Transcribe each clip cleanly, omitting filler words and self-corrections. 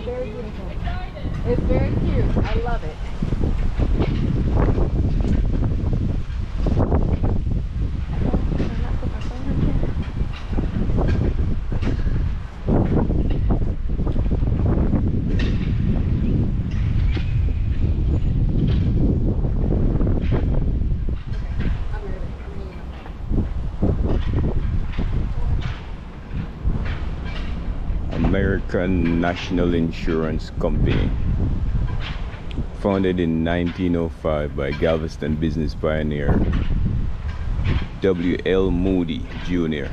very beautiful. It's very cute. I love it. American National Insurance Company, founded in 1905 by Galveston business pioneer W.L. Moody Jr.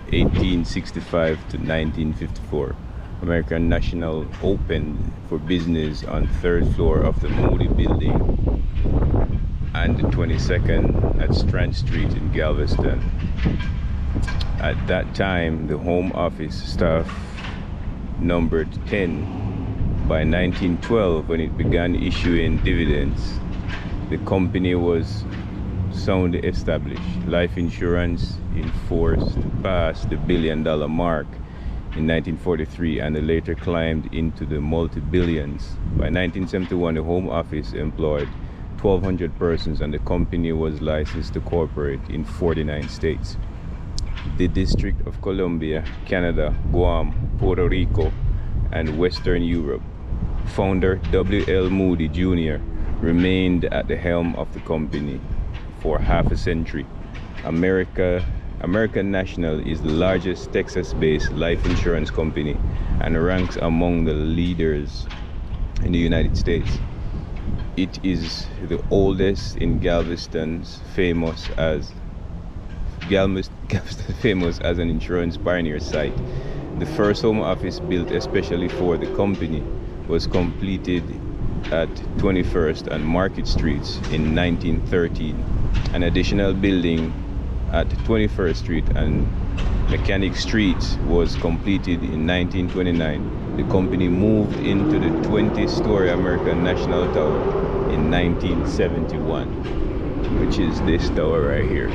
1865 to 1954. American National opened for business on third floor of the Moody Building and the 22nd at Strand Street in Galveston. At that time, the home office staff numbered 10. By 1912, when it began issuing dividends, the company was soundly established. Life insurance in force passed the $1 billion mark in 1943 and later climbed into the multi-billions. By 1971, the home office employed 1,200 persons and the company was licensed to cooperate in 49 states. The District of Columbia, Canada, Guam, Puerto Rico, and Western Europe. Founder W.L. Moody Jr. remained at the helm of the company for half a century. American National is the largest Texas-based life insurance company and ranks among the leaders in the United States. It is the oldest in Galveston, famous as an insurance pioneer site. The first home office built especially for the company was completed at 21st and Market Streets in 1913. An additional building at 21st Street and Mechanic Street was completed in 1929. The company moved into the 20-story American National Tower in 1971, which is this tower right here.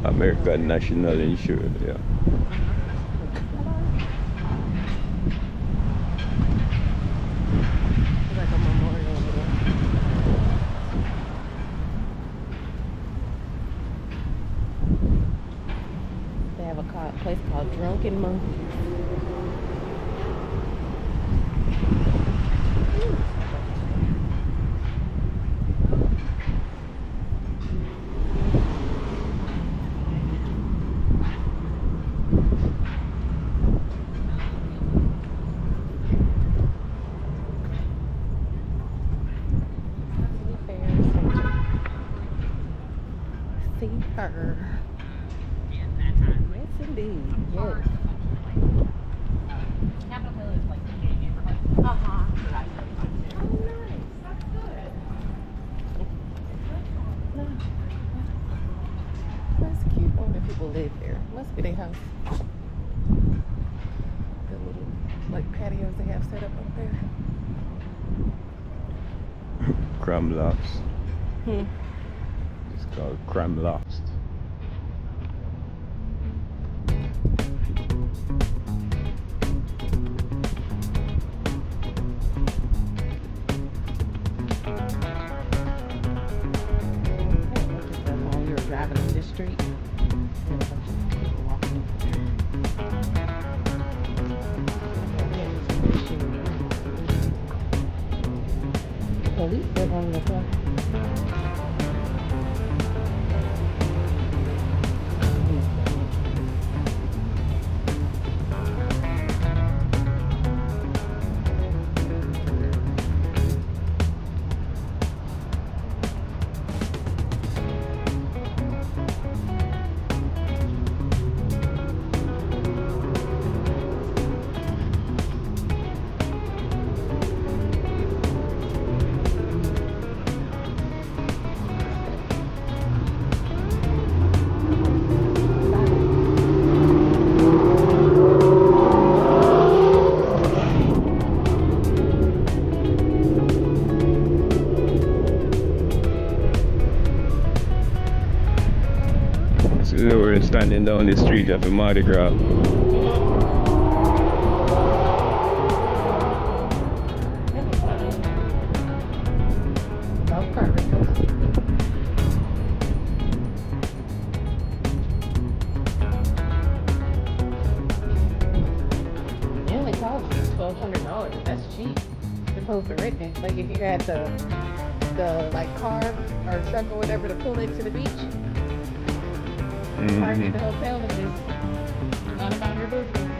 American National Insurance, yeah. Like a memorial over there. They have a place called Drunken Monkey. Her. Yes, indeed. Yes. Capitol Hill is like the neighborhood. Oh, nice. That's good. That's cute. I wonder if people live there. Must be their house. The little like patios they have set up there. Crumb Lofts. Hmm. It's called Crumb Lofts. Driving up this street, and a bunch of people walking over there. Police live on the side. Walking down the street of the Mardi Gras. Golf cart rentals. It only costs $1,200. That's cheap. Opposed to renting. Like if you had the like car or truck or whatever to pull into the beach, park in the hotel and just not about your business.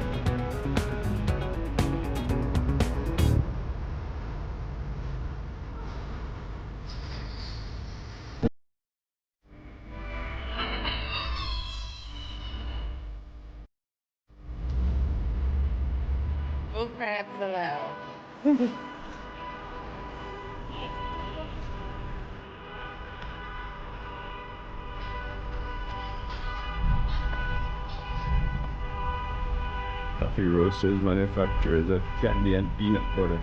Bull crabs allowed. Coffee roasters, manufacturers of candy and peanut butter.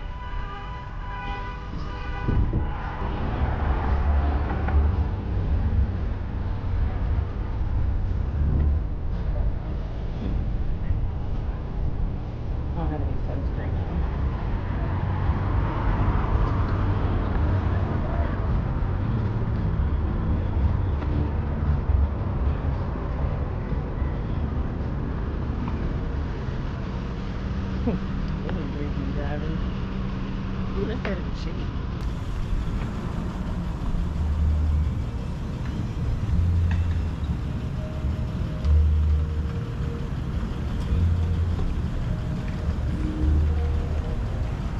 I don't have any sunscreen on. This is drinking driving. Ooh, that's better than shitty.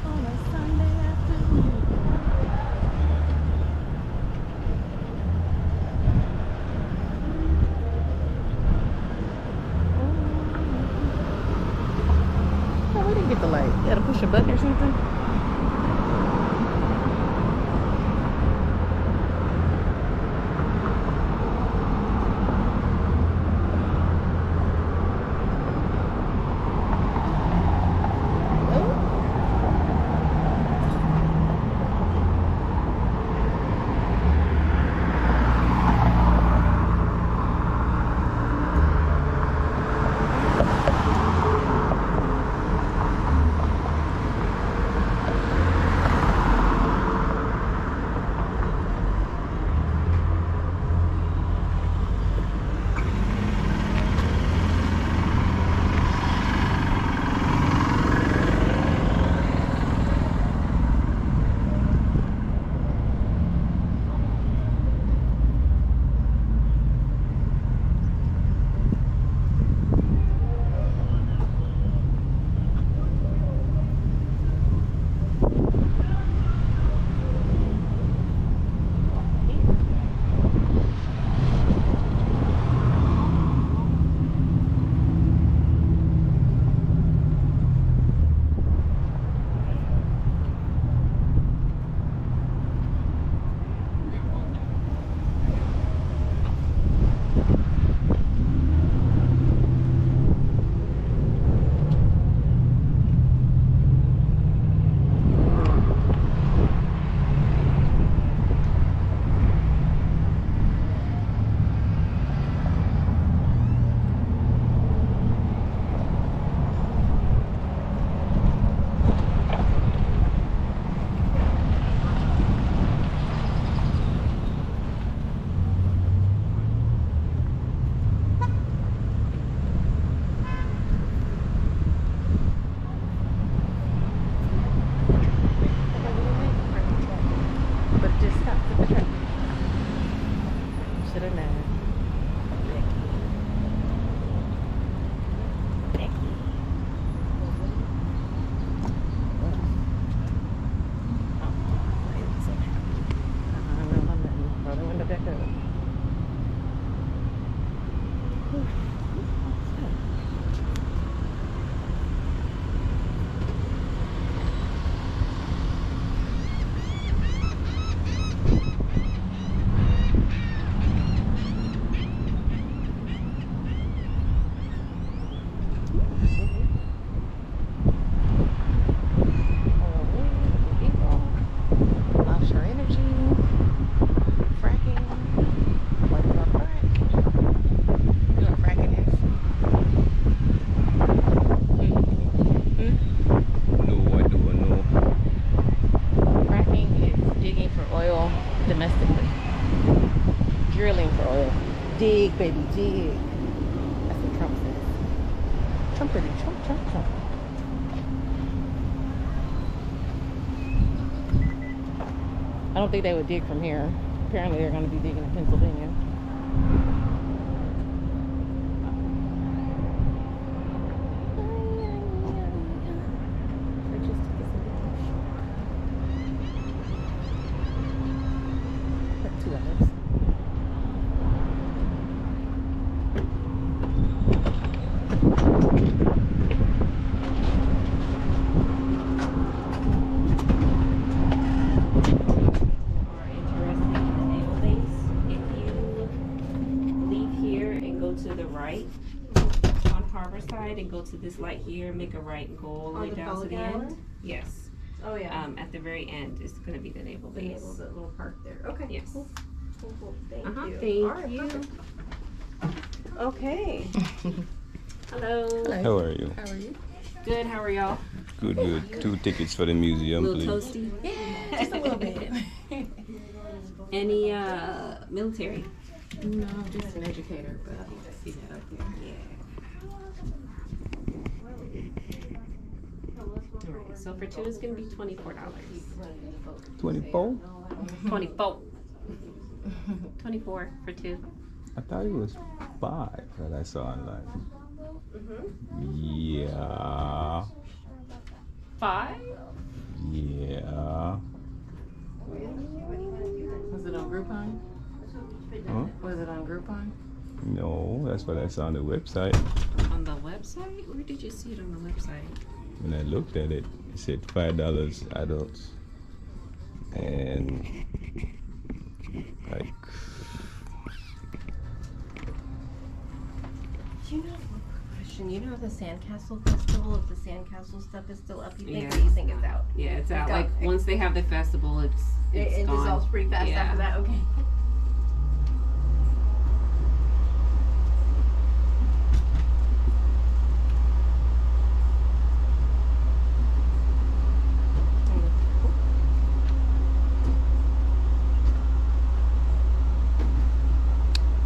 On a Sunday afternoon. Oh, we didn't get the light. You gotta push a button or something. Dig, baby, dig. That's what Trump says. Trumpity, Trump, Trump, Trump. I don't think they would dig from here. Apparently they're going to be digging in Pennsylvania. $2. Are interested in the naval base, if you leave here and go to the right on Harbor side and go to this light here, make a right and go all the way the down to the Pelican end. Island? Yes. Oh yeah. At the very end is gonna be the naval The base. little park there. Okay. Yes. Cool. Cool. Thank Uh-huh. you. Thank All right, you. perfect. Okay. Hello. How are you? How are you? Good. How are y'all? Good, good. 2 tickets for the museum, A little please. toasty. Yeah, just a little bit. Any military? No, I'm just an educator, but I see that up there. Alright, so for 2 it's gonna be $24. 24? 24. 24 for 2. I thought it was 5 that I saw online. Yeah. 5? Yeah. Was it on Groupon? Huh? Was it on Groupon? No, that's what I saw on the website. On the website? Where did you see it on the website? When I looked at it, it said $5 adults. And like Do you know, question, you know if the Sandcastle Festival, if the Sandcastle stuff is still up, you think, Yeah. or you think it's out? Yeah, it's out. got- Like once they have the festival, it's It gone. dissolves pretty fast Yeah. after that, okay.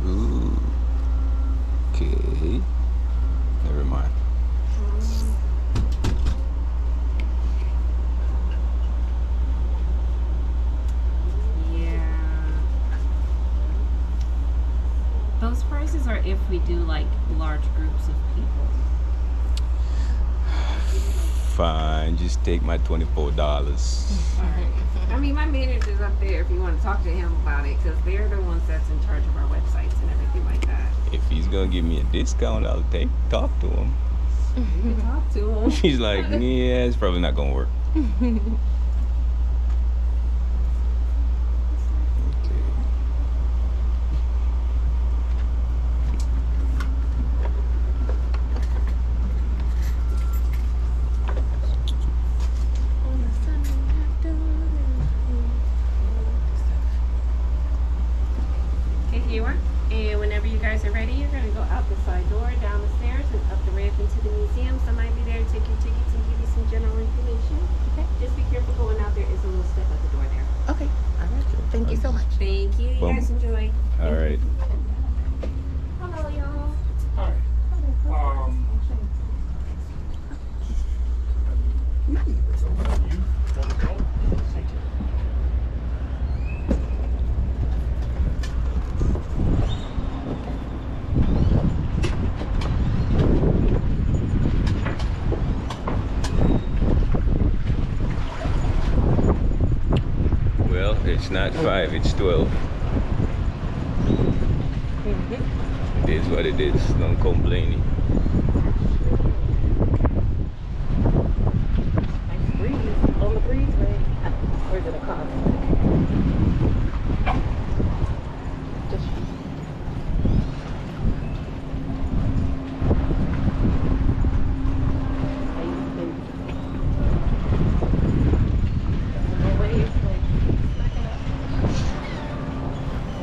ooh. Okay. Never mind. Yeah. Those prices are if we do like large groups of people. Fine, just take my $24. I mean, my manager's up there if you want to talk to him about it, because they're the ones that's in charge of our websites and everything like that. If he's gonna give me a discount, I'll talk to him. You can talk to him. He's like, yeah, it's probably not gonna work. Okay. Okay, here you are. And whenever you guys are ready, you're going to go out the side door, down the stairs, and up the ramp into the museum. Somebody be there to take your tickets and give you some general information. Okay. Just be careful going out. There is a little step at the door there. Okay, all right. Thank you so much. Thank you. You Boom. guys enjoy. All right. Hello, y'all. Hi. So, you want to go? Well, it's not 5, it's 12. It is what it is. Don't complain. Nice breeze. On the breezeway. Or is it a car? Just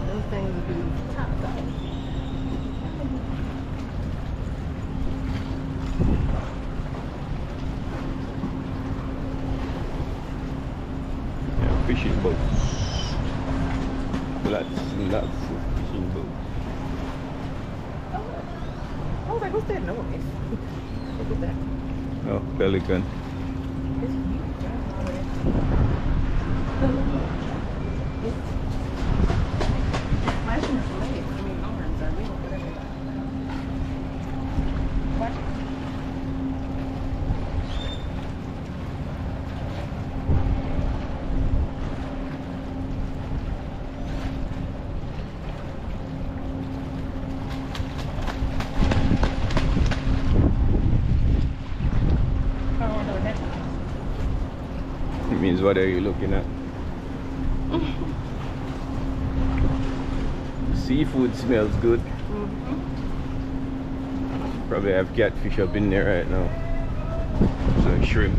those things would be top side. Yeah, fishing boats. Lots and lots of fishing boats. like, what's that noise? Look at that. Oh, pelican. It's huge. Flashing his legs. I mean, arms are real good. Watch it. It means what are you looking at? Seafood smells good. Probably have catfish up in there right now. So shrimp.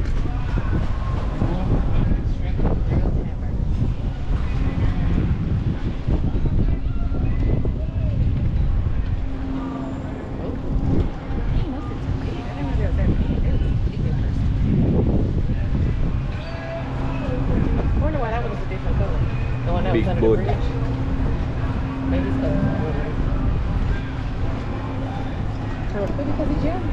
Big boat. Maybe it's because he's young.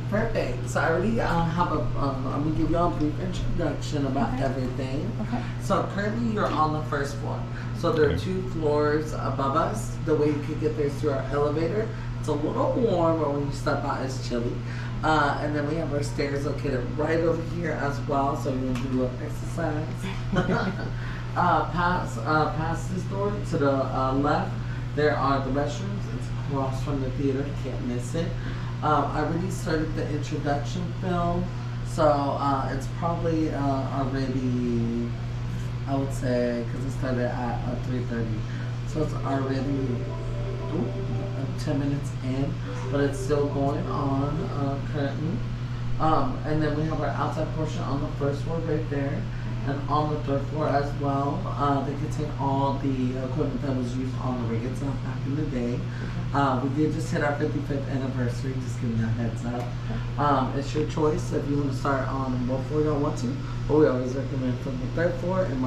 Perfect. So I already have I'm gonna give y'all a brief introduction about everything. Okay. So currently you're on the first floor. So there are 2 floors above us. The way you can get there is through our elevator. It's a little warm, but when you step out, it's chilly. And then we have our stairs located right over here as well, so you can do a little exercise. Past this door to the left, there are the restrooms. It's across from the theater. You can't miss it. I already started the introduction film, so it's probably already, I would say, because it started at 3:30, so it's already 10 minutes in, but it's still going on currently. And then we have our outside portion on the first floor right there, and on the third floor as well. They contain all the equipment that was used on the rig itself back in the day. We did just hit our 55th anniversary, just giving you a heads up. It's your choice if you want to start on what floor you want to, but we always recommend from the third floor and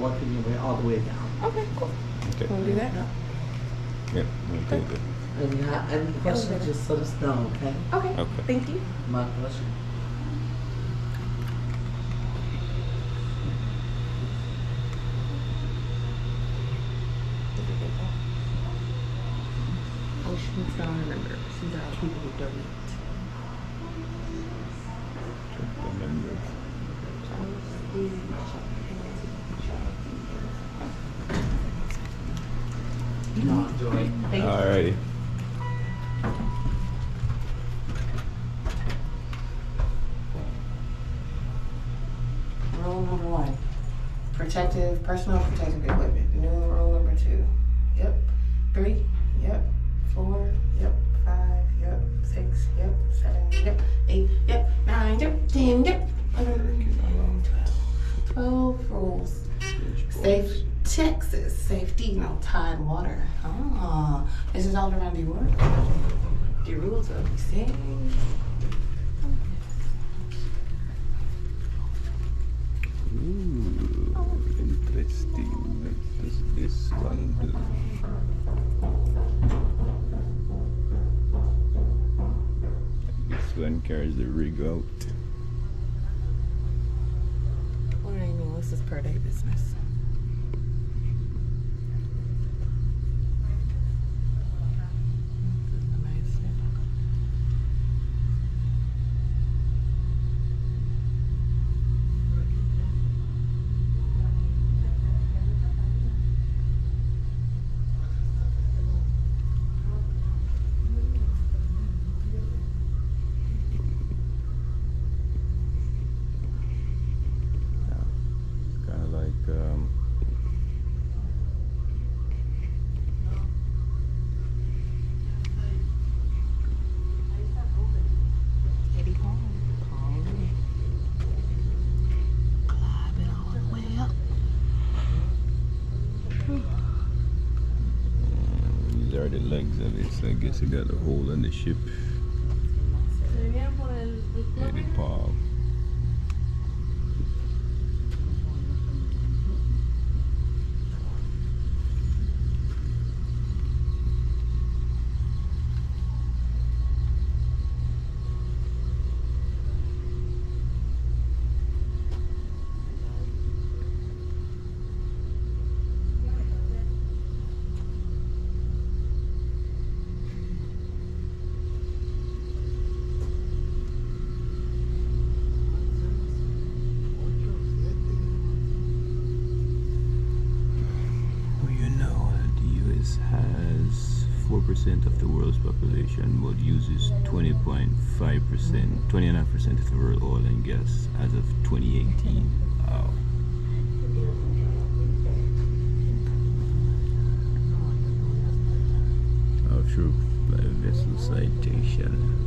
working your way all the way down. Okay, cool. Okay. We'll do that. Yeah, we'll take it. If you have any questions, just let us know, okay? Okay. Okay. Thank you. My pleasure. Ocean Star members. These are people who donate. Check the members. No, enjoy. Alrighty. Rule number 1, personal protective equipment. New rule number 2. Yep. 3. Yep. 4. Yep. 5. Yep. 6. Yep. 7. Yep. 8. Yep. 9. Yep. 10. Yep. 11. 12 rules. Safe Texas. Safety, no tide water. Ah, this is all around the world. The rules are the same. Ooh, interesting. What does this one do? This one carries the rig out. What do you mean? This is per day business. legs of it, so I guess it got a hole in the ship. Yeah, the paw. Has 4% of the world's population but uses 20.5%, 20.5% of the world oil and gas as of 2018. Wow. Offshore vessel citation.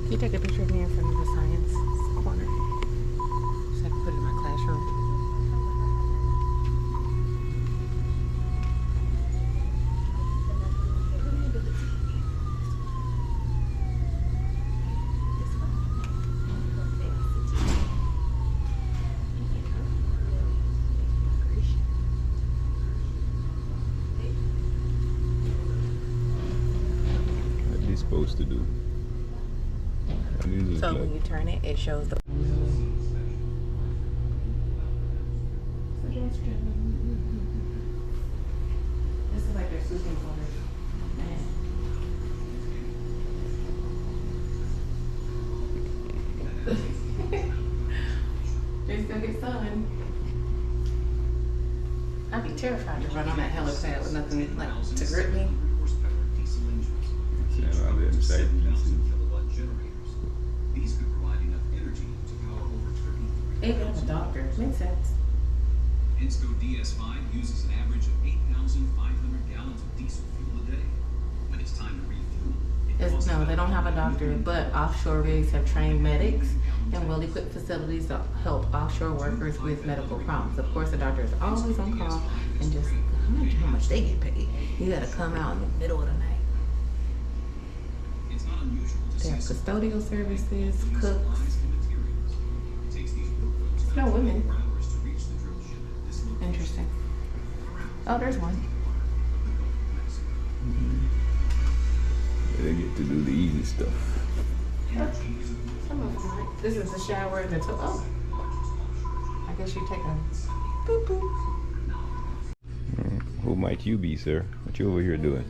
Can you take a picture of me in front of the science corner so I can put it in my classroom? What are they supposed to do? So when you turn it, it shows the. This is like their sleeping quarters. They still get sun. I'd be terrified to run on that helipad with nothing like to grip me. These could provide enough energy to power over 33. They have a doctor. Makes sense. Insco DS5 uses an average of 8,500 gallons of diesel fuel a day. When it's time to refuel, No, they don't have a doctor, but offshore rigs have trained medics and well-equipped facilities to help offshore workers with medical problems. Of course, the doctor is always on call and just, I'm not sure how much they get paid. You gotta come out in the middle of the night. it's not unusual to They have see custodial services, cooks. materials. It takes these workloads No women. 4 hours to reach the drill ship at this location. Interesting. Oh, there's one. They get to do the easy stuff. Some of them might. This is the shower and the oh. I guess you take a boop boop. Who might you be, sir? What you over here doing?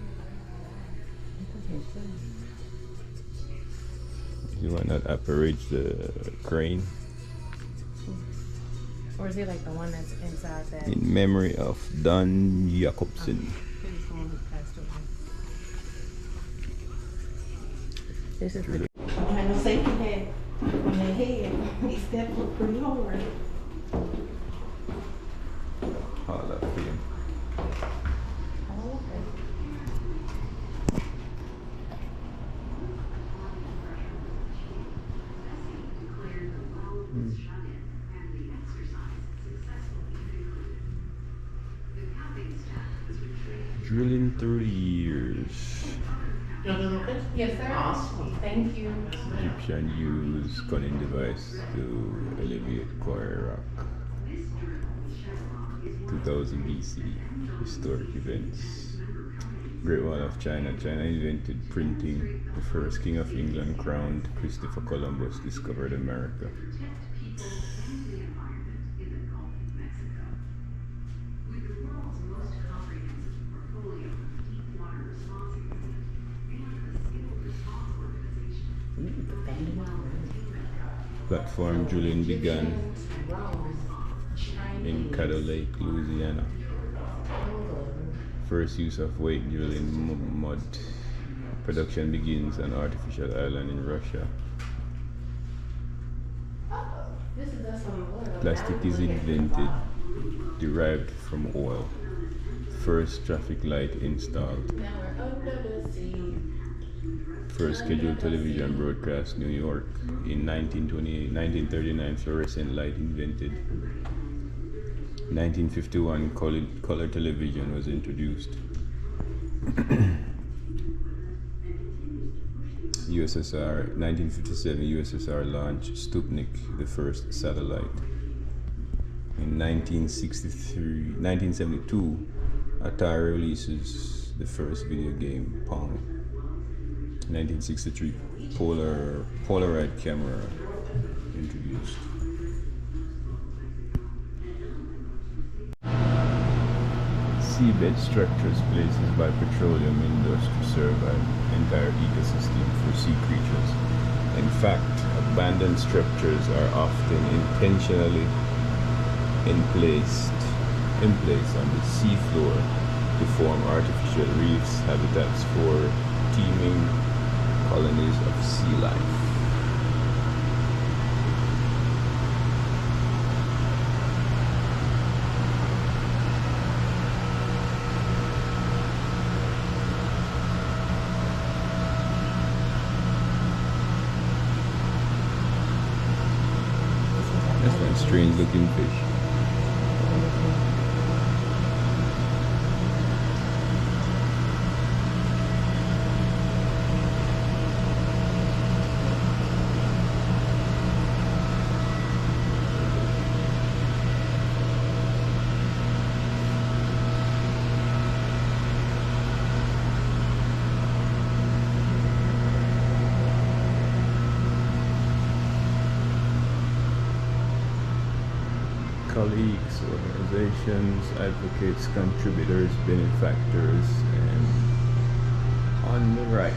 You might not operate the crane Or is he like the one that's inside that? in memory of Don Jacobson. He's the one who passed away. This is the. I don't have no safety net on their head. They stepped up pretty hard. Hall of Fame. Drilling 30 years. Yes, sir. Awesome. Thank you. Egyptian used cunning device to elevate quarry rock. 2000 BC. Historic events. Great Wall of China. China invented printing. The first king of England crowned. Christopher Columbus discovered America. Platform drilling began in Caddo Lake, Louisiana. First use of wake drilling mud. Production begins on artificial island in Russia. Plastic is invented, derived from oil. First traffic light installed. Now we're under the sea. First scheduled television broadcast, New York, in 1928. 1939, fluorescent light invented. 1951, color television was introduced. USSR, 1957, USSR launched Sputnik, the first satellite. In 1972, Atari releases the first video game, Pong. 1963, Polaroid camera introduced. Seabed structures places by petroleum industry serve an entire ecosystem for sea creatures. In fact, abandoned structures are often intentionally in place on the seafloor to form artificial reefs, habitats for teeming colonies of sea life. That's one strange looking fish. Colleagues, organizations, advocates, contributors, benefactors, and on the right.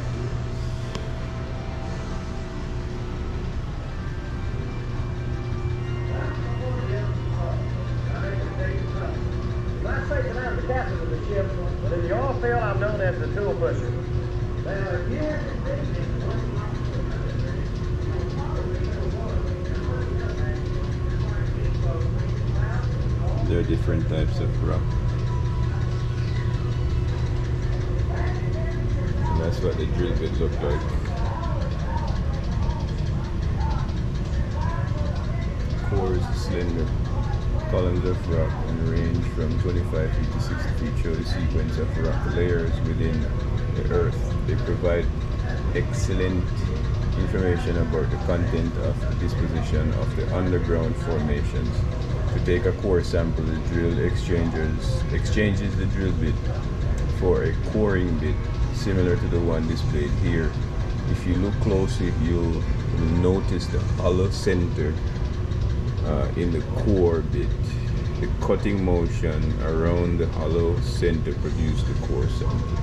When I say that I'm the captain of the ship, then you all feel I'm known as the tool pusher. There are different types of rock. And that's what the drill bit looked like. Cores slender. Columns of rock and range from 25 feet to 60 feet show the sequence of rock layers within the earth. They provide excellent information about the content of the disposition of the underground formations. To take a core sample, the drill exchanges the drill bit for a coring bit similar to the one displayed here. If you look closely, you'll notice the hollow center in the core bit. The cutting motion around the hollow center produced the core sample.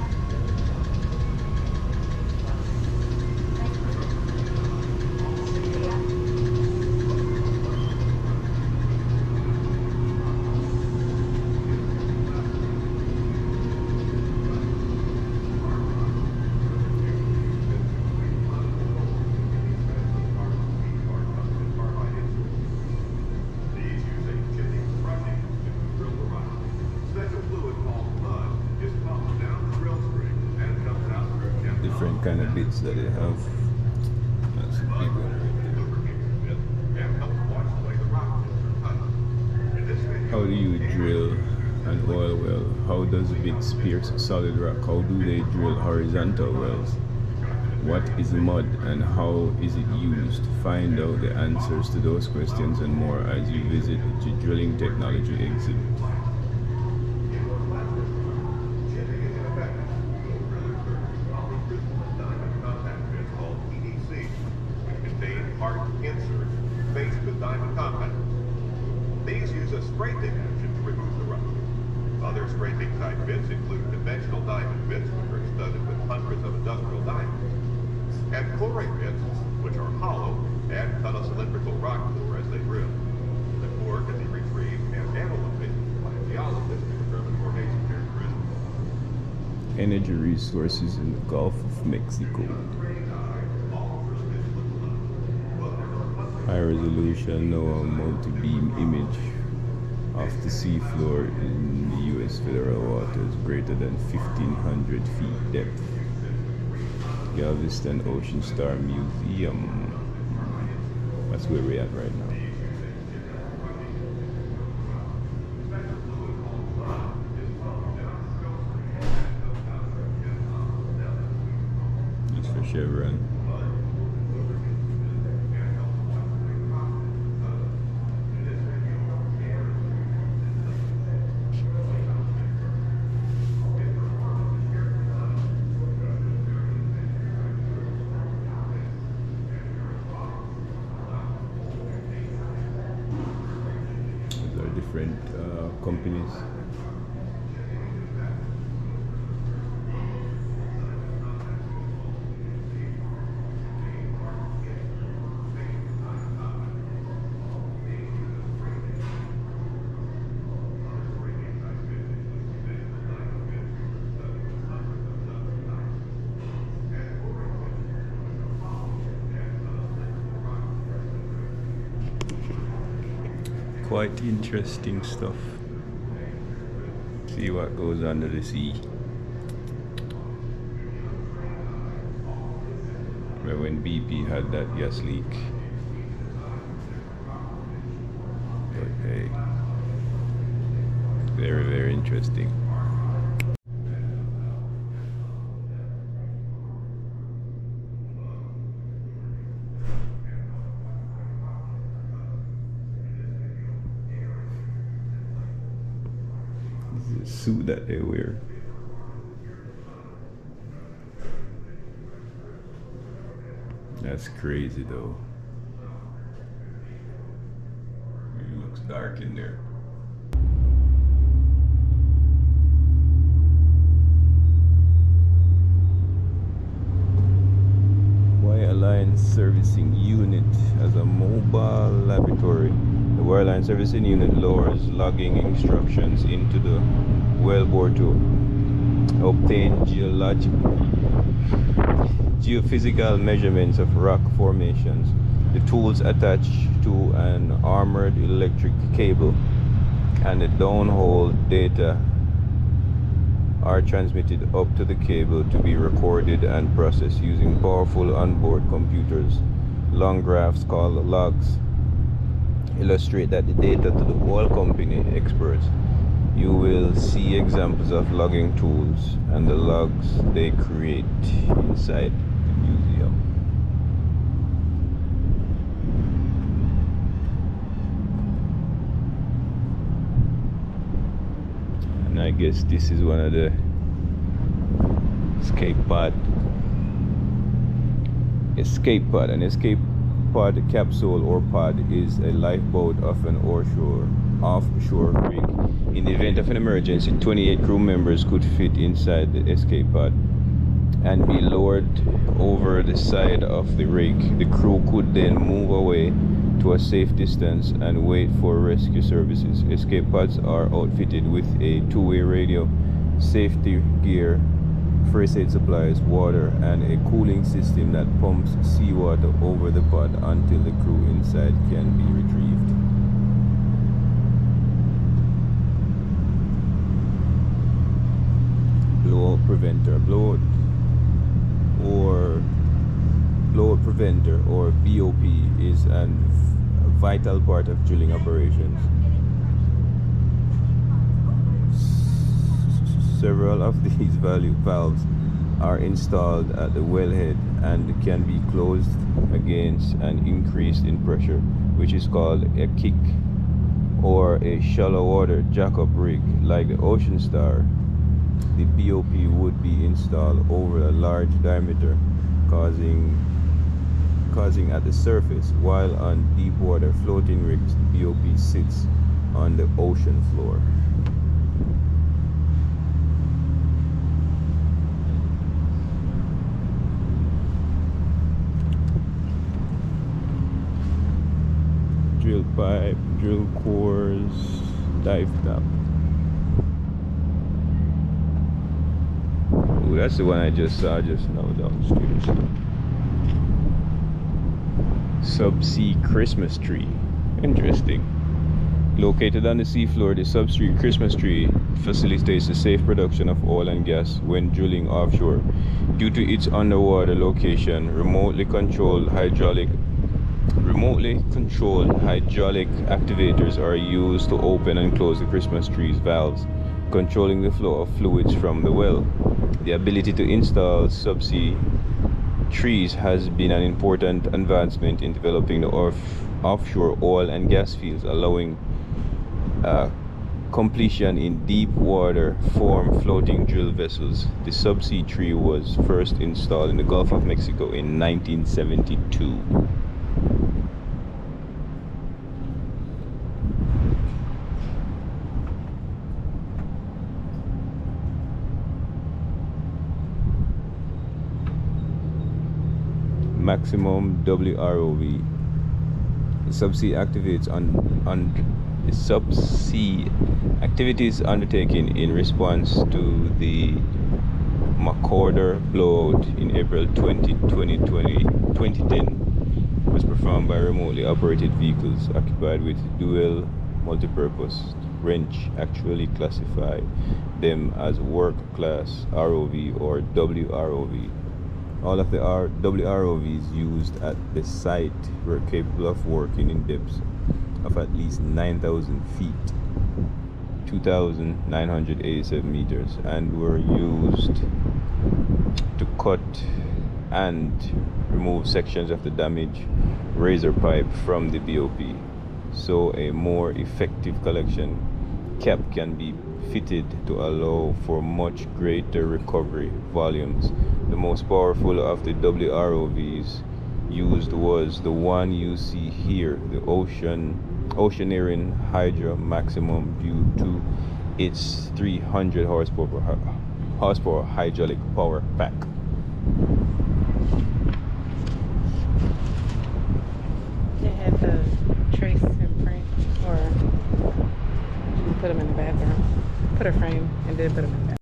Different kind of bits that they have. That's a big one right there. How do you drill an oil well? How does bits pierce solid rock? How do they drill horizontal wells? What is mud and how is it used? Find out the answers to those questions and more as you visit the drilling technology exhibit. These use a scraping action to remove the rock. Other scraping type bits include conventional diamond bits, which are studded with hundreds of industrial diamonds, and coring bits, which are hollow and cut a cylindrical rock core as they drill. The core can be retrieved and analyzed by a geologist to determine formation characteristics. Energy resources in the Gulf of Mexico. High resolution NOAA multi-beam image of the seafloor in the U.S. federal waters greater than 1,500 feet depth. Galveston Ocean Star Museum. That's where we're at right now. Just for Chevron. Different companies. Quite interesting stuff. See what goes under the sea. Remember when BP had that gas leak? But hey, very, very interesting. Suit that they wear. That's crazy though. It looks dark in there. Wireline Servicing Unit as a mobile laboratory. The wireline servicing unit lowers logging instructions into the wellbore to obtain geophysical measurements of rock formations. The tools attach to an armored electric cable, and the downhole data are transmitted up to the cable to be recorded and processed using powerful onboard computers. Long graphs called logs illustrate that the data to the oil company experts. You will see examples of logging tools and the logs they create inside the museum. And I guess this is one of the escape pod. An escape pod capsule or pod is a lifeboat of an offshore rig. In the event of an emergency, 28 crew members could fit inside the escape pod and be lowered over the side of the rig. The crew could then move away to a safe distance and wait for rescue services. Escape pods are outfitted with a two-way radio, safety gear, first aid supplies, water, and a cooling system that pumps seawater over the pod until the crew inside can be retrieved. Blowout preventer. Blowout preventer or BOP is a vital part of drilling operations. Several of these valves are installed at the wellhead and can be closed against an increase in pressure, which is called a kick, or a shallow water jackup rig like the Ocean Star. The BOP would be installed over a large diameter, causing at the surface, while on deep water floating rigs, the BOP sits on the ocean floor. Drill pipe, drill cores, dive top. Ooh, that's the one I just saw just now downstairs. Subsea Christmas tree. Interesting. Located on the seafloor, the subsea Christmas tree facilitates the safe production of oil and gas when drilling offshore. Due to its underwater location, remotely controlled hydraulic activators are used to open and close the Christmas tree's valves, controlling the flow of fluids from the well. The ability to install subsea trees has been an important advancement in developing the offshore oil and gas fields, allowing completion in deep water form floating drill vessels. The subsea tree was first installed in the Gulf of Mexico in 1972. Maximum WROV. The subsea activities undertaken in response to the McCorder blowout in April 2010 was performed by remotely operated vehicles occupied with dual multipurpose wrench. Actually classify them as work class ROV or WROV. All of the WROVs used at the site were capable of working in depths of at least 9,000 feet, 2,987 meters, and were used to cut and remove sections of the damaged razor pipe from the BOP, so a more effective collection cap can be fitted to allow for much greater recovery volumes. The most powerful of the WROVs used was the one you see here, the Oceaneering Hydra Maximum, due to its 300 horsepower hydraulic power pack. They had the trace and print, or you put them in the bathroom. Put a frame and then put them in the bathroom.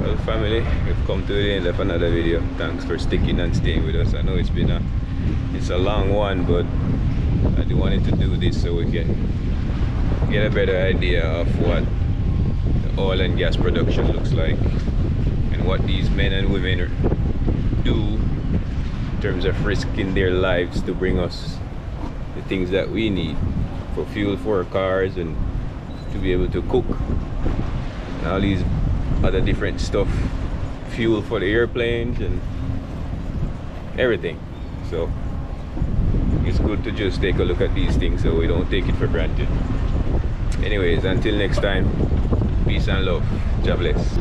Well, family, we've come to the end of another video. Thanks for sticking and staying with us. I know it's a long one, but I do wanted to do this so we can get a better idea of what the oil and gas production looks like and what these men and women do in terms of risking their lives to bring us the things that we need for fuel for our cars and to be able to cook and all these other different stuff, fuel for the airplanes and everything. So it's good to just take a look at these things so we don't take it for granted. Anyways, until next time, peace and love. God bless.